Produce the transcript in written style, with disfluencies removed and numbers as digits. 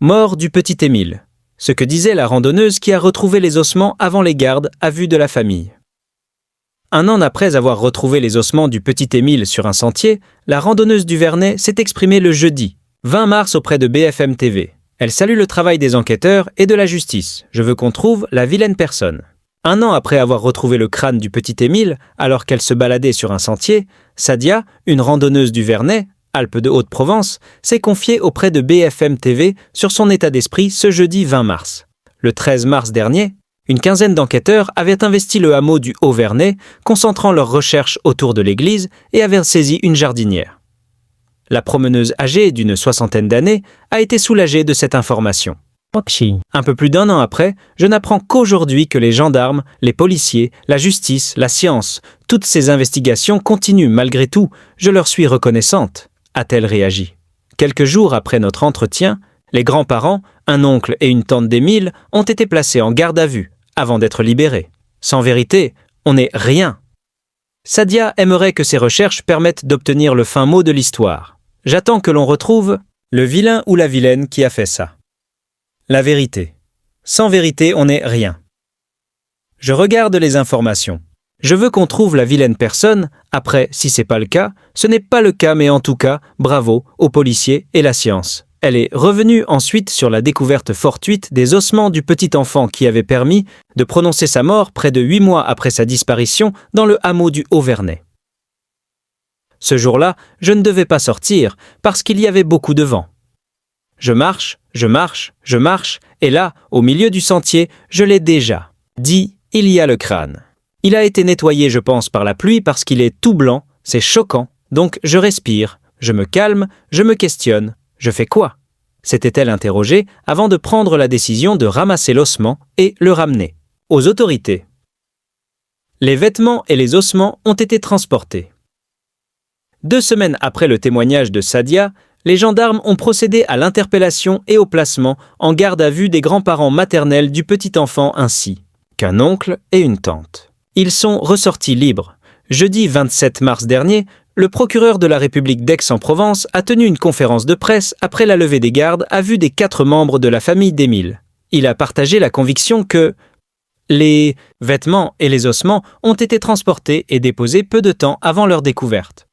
Mort du petit Émile. Ce que disait la randonneuse qui a retrouvé les ossements avant les gardes à vue de la famille. Un an après avoir retrouvé les ossements du petit Émile sur un sentier, la randonneuse du Vernet s'est exprimée le jeudi, 20 mars auprès de BFM TV. Elle salue le travail des enquêteurs et de la justice. Je veux qu'on trouve la vilaine personne. Un an après avoir retrouvé le crâne du petit Émile, alors qu'elle se baladait sur un sentier, Sadia, une randonneuse du Vernet, Alpes de Haute-Provence, s'est confiée auprès de BFM TV sur son état d'esprit ce jeudi 20 mars. Le 13 mars dernier, une quinzaine d'enquêteurs avaient investi le hameau du Haut-Vernet, concentrant leurs recherches autour de l'église et avaient saisi une jardinière. La promeneuse âgée d'une soixantaine d'années a été soulagée de cette information. Un peu plus d'un an après, je n'apprends qu'aujourd'hui que les gendarmes, les policiers, la justice, la science, toutes ces investigations continuent malgré tout. Je leur suis reconnaissante, a-t-elle réagi. Quelques jours après notre entretien, les grands-parents, un oncle et une tante d'Émile, ont été placés en garde à vue avant d'être libérés. Sans vérité, on n'est rien. Sadia aimerait que ses recherches permettent d'obtenir le fin mot de l'histoire. J'attends que l'on retrouve le vilain ou la vilaine qui a fait ça. La vérité. Sans vérité, on n'est rien. Je regarde les informations. Je veux qu'on trouve la vilaine personne. Après, si c'est pas le cas, ce n'est pas le cas, mais en tout cas, bravo aux policiers et la science. Elle est revenue ensuite sur la découverte fortuite des ossements du petit enfant qui avait permis de prononcer sa mort près de 8 mois après sa disparition dans le hameau du Haut-Vernet. Ce jour-là, je ne devais pas sortir parce qu'il y avait beaucoup de vent. Je marche, et là, au milieu du sentier, je l'ai déjà dit, il y a le crâne. Il a été nettoyé, je pense, par la pluie parce qu'il est tout blanc, c'est choquant, donc je respire, je me calme, je me questionne. Je fais quoi ? S'était-elle interrogée avant de prendre la décision de ramasser l'ossement et le ramener aux autorités. Les vêtements et les ossements ont été transportés. 2 semaines après le témoignage de Sadia, les gendarmes ont procédé à l'interpellation et au placement en garde à vue des grands-parents maternels du petit enfant ainsi qu'un oncle et une tante. Ils sont ressortis libres. Jeudi 27 mars dernier, le procureur de la République d'Aix-en-Provence a tenu une conférence de presse après la levée des gardes à vue des 4 membres de la famille d'Émile. Il a partagé la conviction que les vêtements et les ossements ont été transportés et déposés peu de temps avant leur découverte.